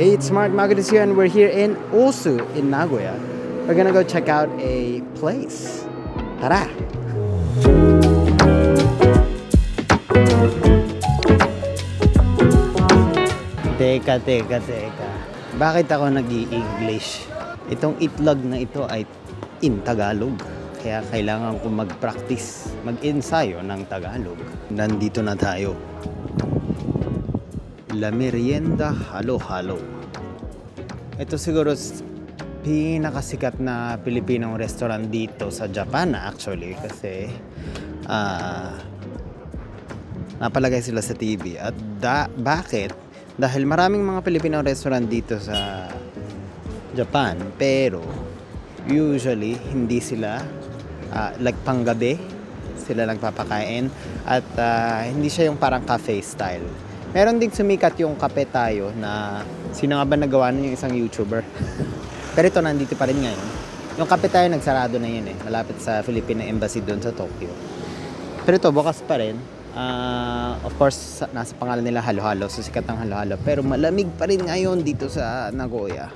Hey, it's Mark Magadis here, and we're here in Osu in Nagoya. We're gonna go check out a place. Tara! Teka. Bakit ako nag-i-English? Itong itlog na ito ay in Tagalog. Kaya kailangan ko mag-practice, mag-ensayo ng Tagalog. Nandito na tayo. La Merienda Halo-Halo. Ito siguro pinakasikat na Pilipinong restaurant dito sa Japan actually kasi napalagay sila sa TV. At bakit? Dahil maraming mga Pilipinong restaurant dito sa Japan pero usually hindi sila like panggabi sila lang papakain at hindi siya yung parang cafe style. Meron ding sumikat yung Kape Tayo na sino nga ba nagawa nun yung isang YouTuber. Pero ito nandito pa rin ngayon. Yung Kape Tayo nagsarado na yun malapit sa Philippine Embassy doon sa Tokyo. Pero ito bukas pa rin. Of course nasa pangalan nila Halo-Halo, so sikat ng Halo-Halo. Pero malamig pa rin ngayon dito sa Nagoya.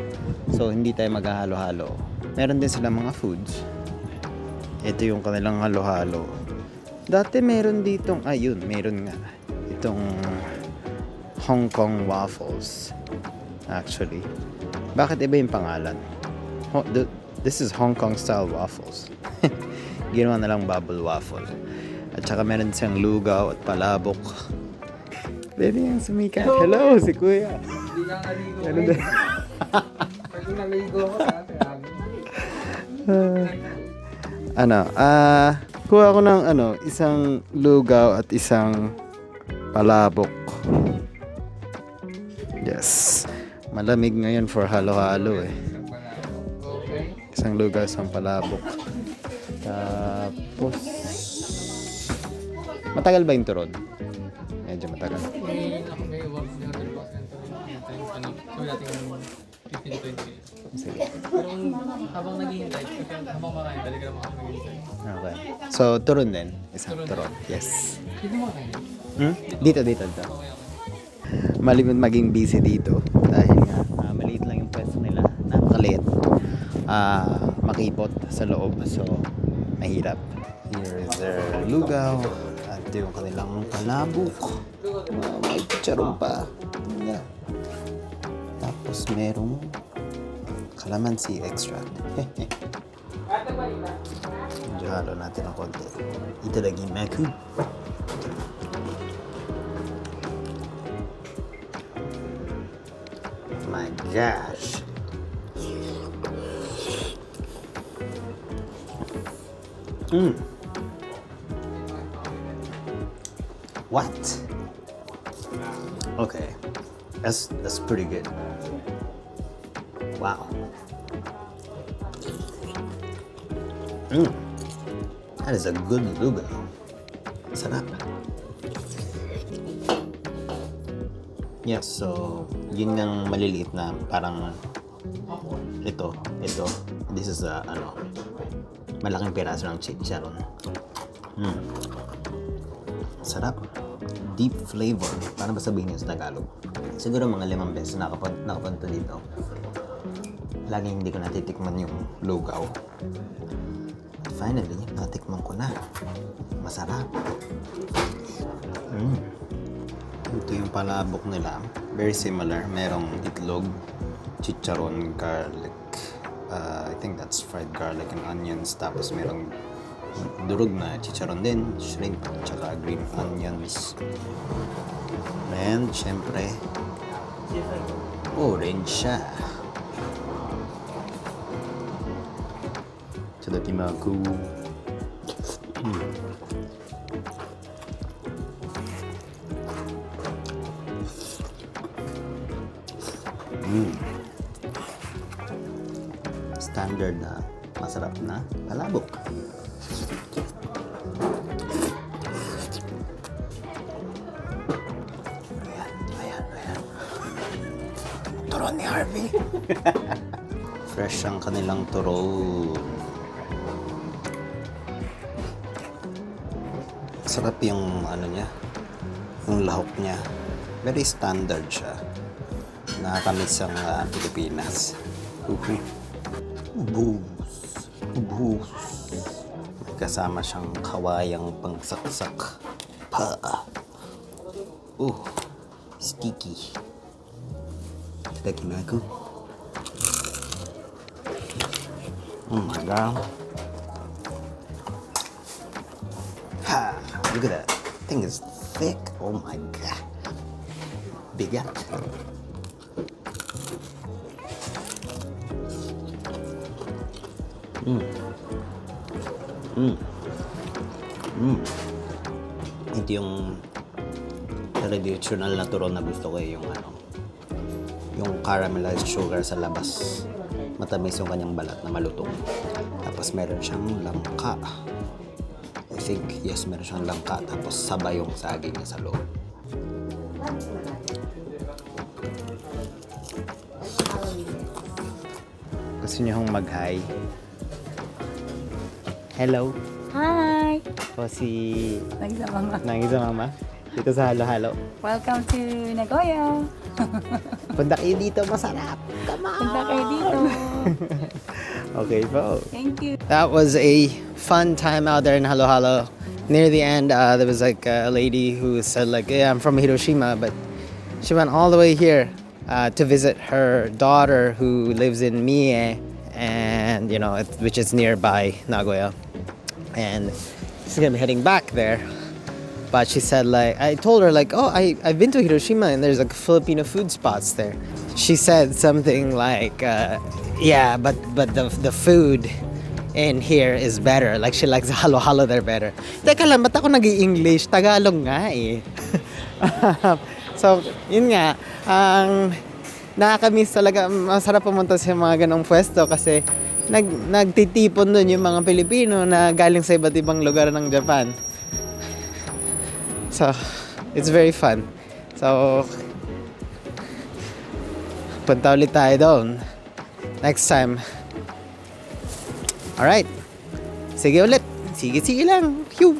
So hindi tayo maghahalo-halo. Meron din silang mga foods. Ito yung kanilang Halo-Halo. Dati meron ditong meron nga itong Hong Kong waffles actually. Bakit iba yung pangalan? This is Hong Kong style waffles. Ginawa na lang bubble waffle. At saka meron siyang lugaw at palabok. Baby yung sumikat. Hello, si Kuya. Hindi ka naligo. Ano ba? Pag naligo ko, kuha ko ng isang lugaw at isang palabok. Yes. Malamig ngayon for halo-halo Isang lugaw, isang palabok. Tapos matagal ba yung turon? Medyo matagal. May work na hotel box ganito. So dating 15-20. Sige. Pero habang naghihintay, habang makain, talaga naman ako naghihintay. Okay. So, turon din. Isang turon. Yes. Dito mo kayo? Dito. Okay. Malimit maging busy dito dahil nga maliit lang yung pwesto nila, napakaliit, makipot sa loob, so mahirap. Here is their lugaw at yung kanilang palabok. May chicharon pa. Yeah. Tapos merong calamansi extract. Medyo halo natin ng konti. Itadakimasu. My gosh. What? Okay. That's pretty good. Wow. That is a good lugaw. Sarap. Yes, so yun yung maliliit na parang ito. This is malaking piraso ng chicharon. Sarap. Deep flavor. Paano ba sabihin yun sa Tagalog? Siguro mga 5 beses nakapunta dito. Laging hindi ko natitikman yung lugaw. Finally, natikman ko na. Masarap. Ito yung palabok nila. Very similar. Merong itlog, chicharon, garlic. I think that's fried garlic and onions. Tapos merong durog na chicharon din, shrimp, tsaka green onions. And syempre, orange siya. Itadakimasu. Standard na masarap na palabok. Ayan. Turon ni Harvey. Fresh ang kanilang turon. Sarap yung niya, yung lahok niya. Very standard siya Nakakamiss ang Pilipinas. Ubus. May kasama siyang kawayang pangsaksak. Pa. Sticky. Lagyan na ako. Oh my god. Ha! Look at that. Thing is thick. Oh my god. Bigat. Ito yung traditional na turon na gusto ko yung yung caramelized sugar sa labas. Matamis yung kanyang balat na malutong. Tapos meron siyang langka. I think, yes, meron siyang langka. Tapos sabay yung saging na sa loob. Gusto niyo hong mag-hi? Hello? Hi! O si Nagsa mama. Nangisa Mama. Dito sa Halo-Halo. Welcome to Nagoya. Punta kayo dito, masarap. Come on! Punta kayo dito. Okay po. Thank you. That was a fun time out there in Halo-Halo. Near the end, there was like a lady who said like, yeah, I'm from Hiroshima, but she went all the way here to visit her daughter who lives in Mie, and which is nearby Nagoya. And she's gonna be heading back there. But she said like, I told her like, oh, I've been to Hiroshima and there's like Filipino food spots there. She said something like, yeah, but the food in here is better. Like she likes halo-halo there better. Teka lang, ba't ako nag-i-English? Tagalog nga eh. So, yun nga, ang nakakamiss talaga, masarap pumunta sa mga ganong pwesto kasi nagtitipon dun yung mga Pilipino na galing sa iba't ibang lugar ng Japan. So, it's very fun. So, punta ulit tayo doon next time. Alright. Sige ulit. Sige lang. Phew.